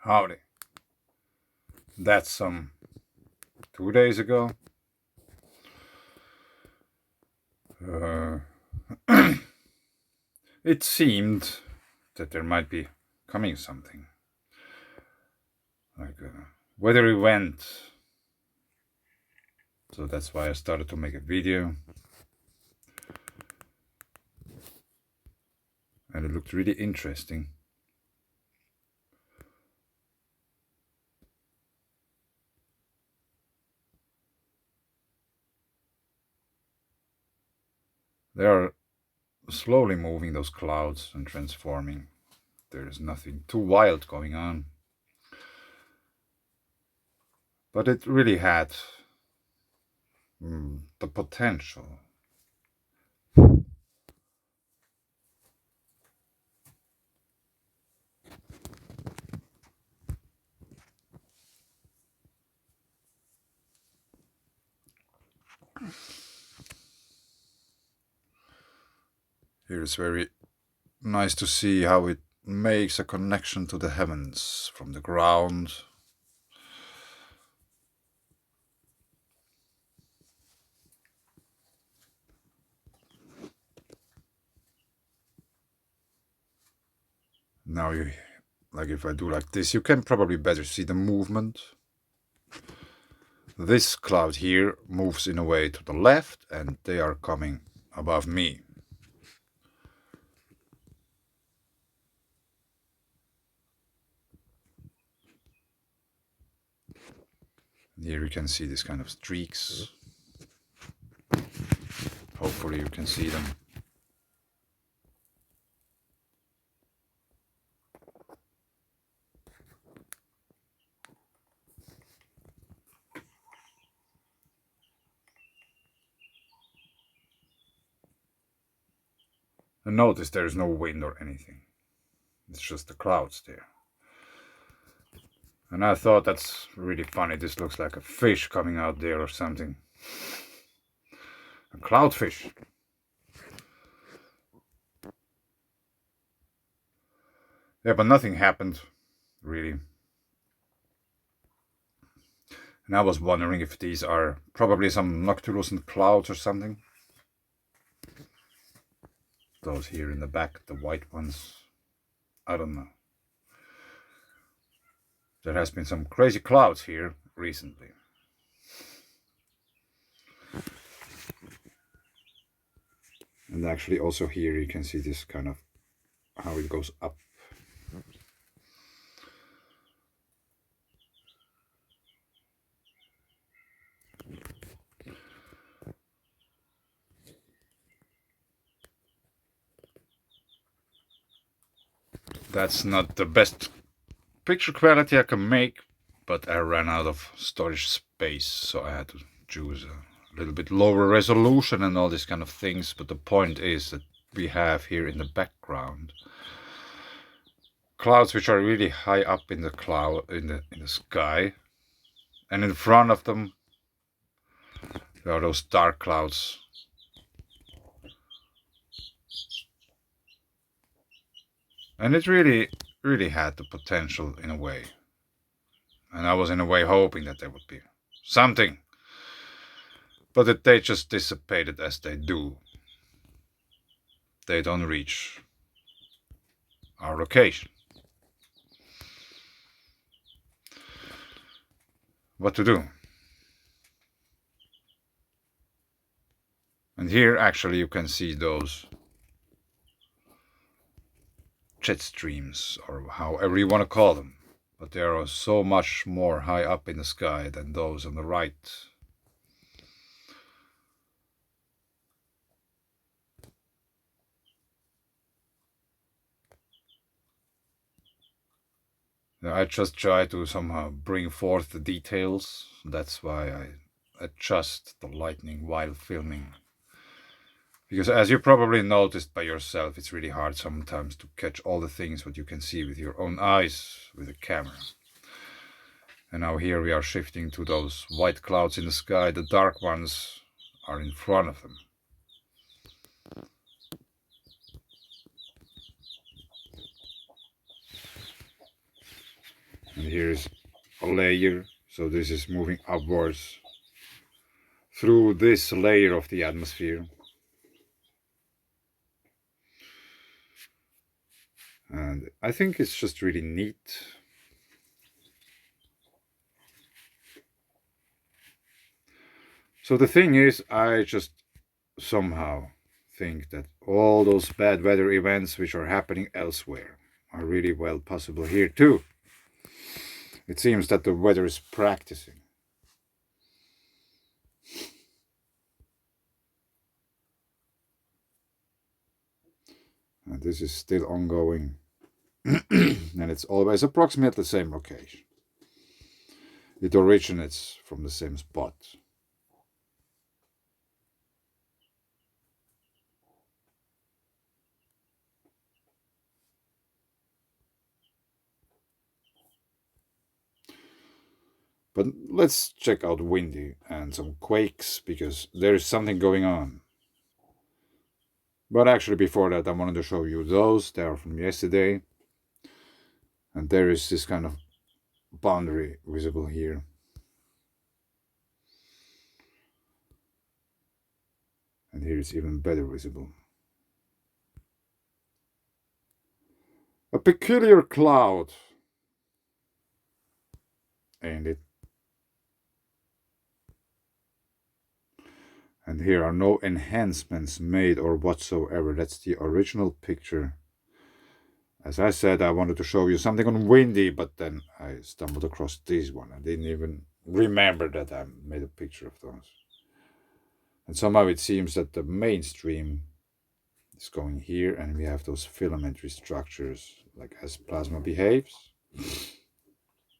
Howdy. That's some 2 days ago. Uh, it seemed that there might be coming something. Like a weather event. So that's why I started to make a video. And it looked really interesting. They are slowly moving those clouds and transforming. There is nothing too wild going on. But it really had the potential. Here it's very nice to see how it makes a connection to the heavens from the ground. Now you, like if I do like this, you can probably better see the movement. This cloud here moves in a way to the left and they are coming above me. Here you can see these kind of streaks. Hopefully you can see them. And notice there is no wind or anything. It's just the clouds there. And I thought that's really funny. This looks like a fish coming out there or something. A cloudfish. Yeah, but nothing happened, really. And I was wondering if these are probably some noctilucent clouds or something. Those here in the back, the white ones. I don't know. There has been some crazy clouds here recently. And actually also here you can see this kind of how it goes up. That's not the best picture quality I can make, but I ran out of storage space, so I had to choose a little bit lower resolution and all these kind of things. But the point is that we have here in the background clouds which are really high up in the cloud in the sky, and in front of them there are those dark clouds. And it really had the potential in a way. And I was in a way hoping that there would be something. But that they just dissipated as they do. They don't reach our location. What to do? And here actually you can see those jet streams, or however you want to call them. But they are so much more high up in the sky than those on the right. I just try to somehow bring forth the details. That's why I adjust the lighting while filming. Because as you probably noticed by yourself, it's really hard sometimes to catch all the things what you can see with your own eyes with a camera. And now here we are shifting to those white clouds in the sky. The dark ones are in front of them. And here's a layer, so this is moving upwards through this layer of the atmosphere. And I think it's just really neat. So the thing is, I just somehow think that all those bad weather events which are happening elsewhere are really well possible here too. It seems that the weather is practicing. And this is still ongoing. And it's always approximately the same location. It originates from the same spot. But let's check out Windy and some Quakes because there is something going on. But actually, before that, I wanted to show you those. They are from yesterday. And there is this kind of boundary visible here. And here it's even better visible. A peculiar cloud. Ain't it? And here are no enhancements made or whatsoever. That's the original picture. As I said, I wanted to show you something on Windy, but then I stumbled across this one. I didn't even remember that I made a picture of those. And somehow it seems that the mainstream is going here, and we have those filamentary structures, like as plasma behaves,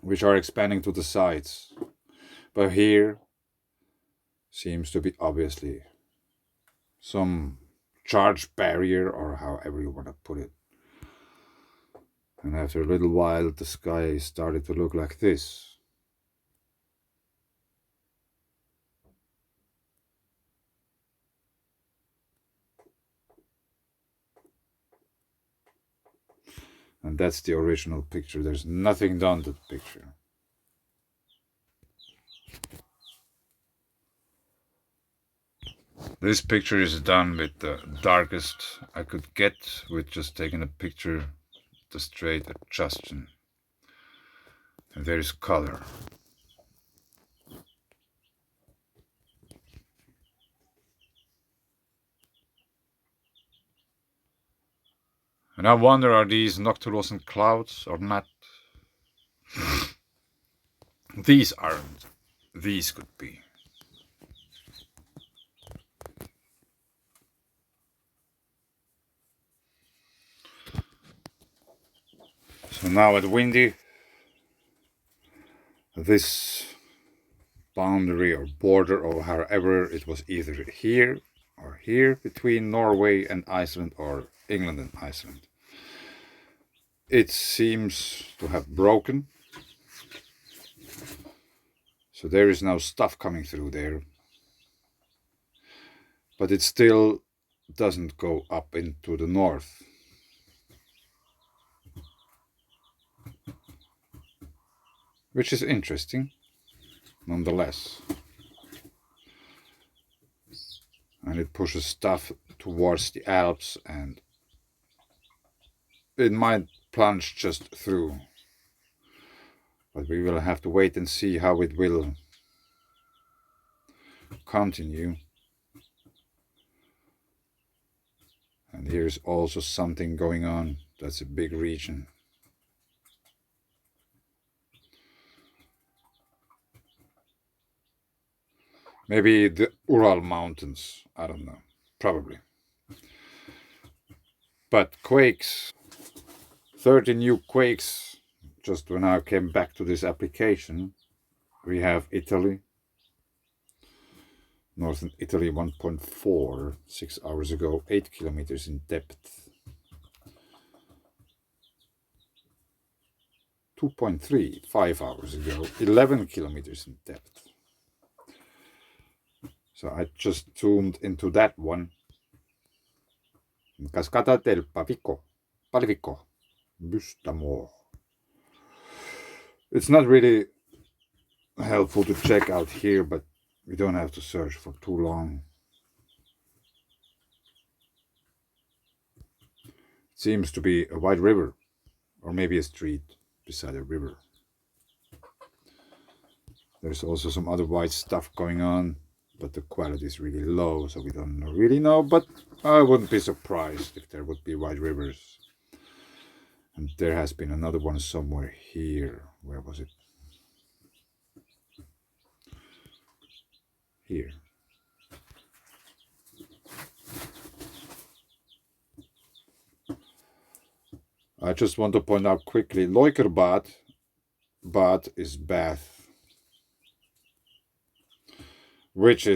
which are expanding to the sides. But here seems to be obviously some charge barrier, or however you want to put it. And after a little while, the sky started to look like this. And that's the original picture. There's nothing done to the picture. This picture is done with the darkest I could get, with just taking a picture, the straight adjustment. And there is color. And I wonder, are these noctilucent clouds or not? These aren't. These could be. So now at Windy, this boundary or border, or however it was, either here or here between Norway and Iceland, or England and Iceland, it seems to have broken. So there is now stuff coming through there, but it still doesn't go up into the north. Which is interesting, nonetheless. And it pushes stuff towards the Alps, and it might plunge just through. But we will have to wait and see how it will continue. And here's also something going on. That's a big region. Maybe the Ural Mountains. I don't know. Probably. But quakes. 30 new quakes. Just when I came back to this application, we have Italy. Northern Italy 1.4, 6 hours ago, 8 kilometers in depth. 2.3, 5 hours ago, 11 kilometers in depth. So I just zoomed into that one. Cascata del Palvico, Bustamo. It's not really helpful to check out here, but we don't have to search for too long. It seems to be a wide river, or maybe a street beside a river. There's also some other white stuff going on, but the quality is really low, so we don't really know, but I wouldn't be surprised if there would be white rivers. And there has been another one somewhere here. Where was it? Here. I just want to point out quickly, Leukerbad, bad is bath, which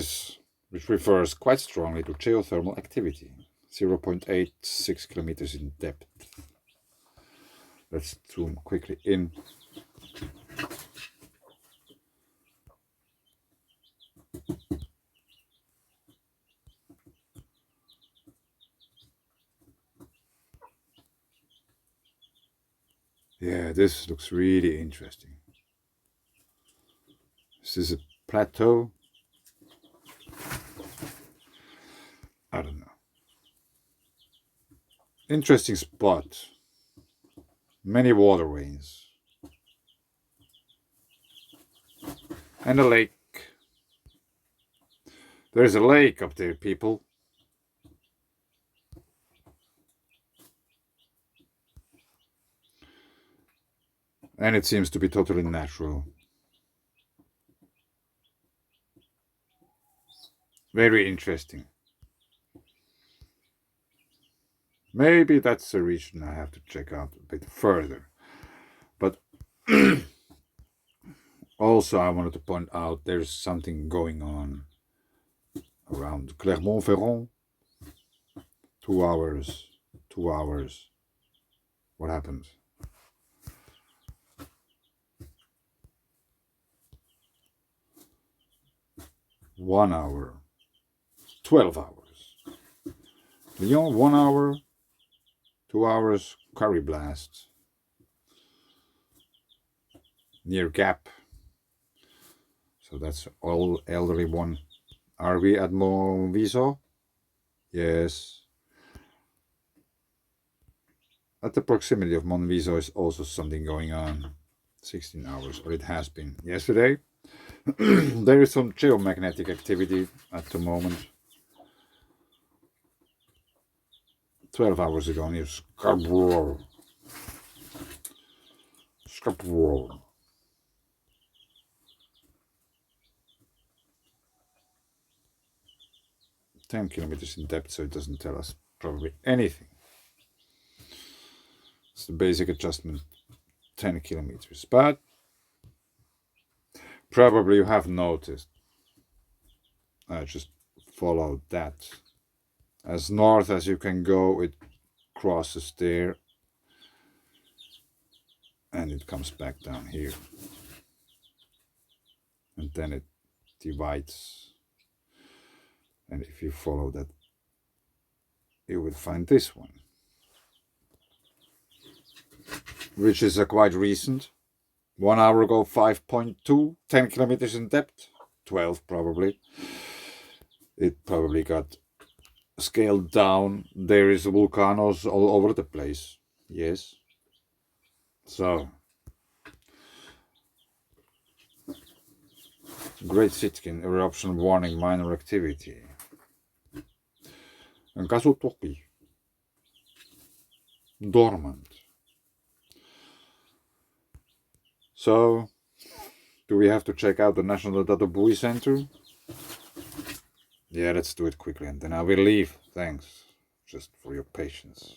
refers quite strongly to geothermal activity, 0.86 kilometers in depth. Let's zoom quickly in. Yeah, this looks really interesting. Is this a plateau? I don't know. Interesting spot. Many waterways. And a lake. There's a lake up there, people. And it seems to be totally natural. Very interesting. Maybe that's a region I have to check out a bit further. But also I wanted to point out there's something going on around Clermont-Ferrand. 2 hours. 2 hours. What happened? One hour. 12 hours. Lyon, 1 hour. 2 hours. Curry blast. Near Gap. So that's all elderly one. Are we at Montviso? Yes. At the proximity of Montviso is also something going on. 16 hours, or it has been yesterday. There is some geomagnetic activity at the moment. 12 hours ago near Scarborough. 10 kilometers in depth, so it doesn't tell us probably anything. It's the basic adjustment, 10 kilometers. But probably you have noticed, I just followed that. As north as you can go, it crosses there. And it comes back down here. And then it divides. And if you follow that, you will find this one, which is a quite recent. 1 hour ago, 5.2, 10 kilometers in depth, 12 probably. It probably got scaled down. There is volcanoes all over the place. Yes. So, Great Sitkin eruption warning, minor activity. Een gasotopie. Dormant. So, do we have to check out the National Data Buoy Center? Yeah, let's do it quickly and then I will leave. Thanks, just for your patience.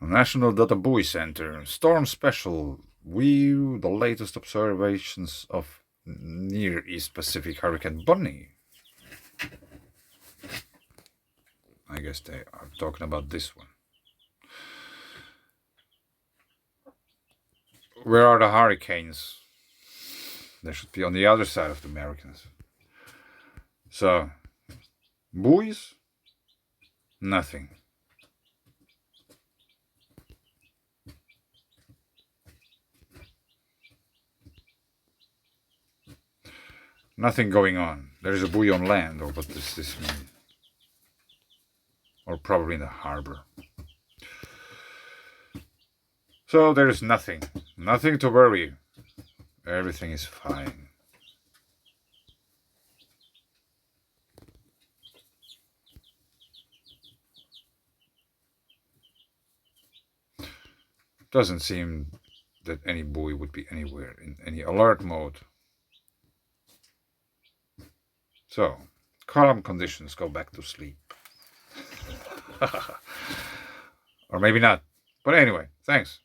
National Data Buoy Center, Storm Special. View the latest observations of Near East Pacific Hurricane Bonnie. I guess they are talking about this one. Where are the hurricanes? They should be on the other side of the Americans. So, buoys? Nothing. Nothing going on. There's a buoy on land, or what does this mean? Or probably in the harbor. So there's nothing. Nothing to worry. Everything is fine. Doesn't seem that any buoy would be anywhere in any alert mode. So, calm conditions, go back to sleep. Or maybe not. But anyway, thanks.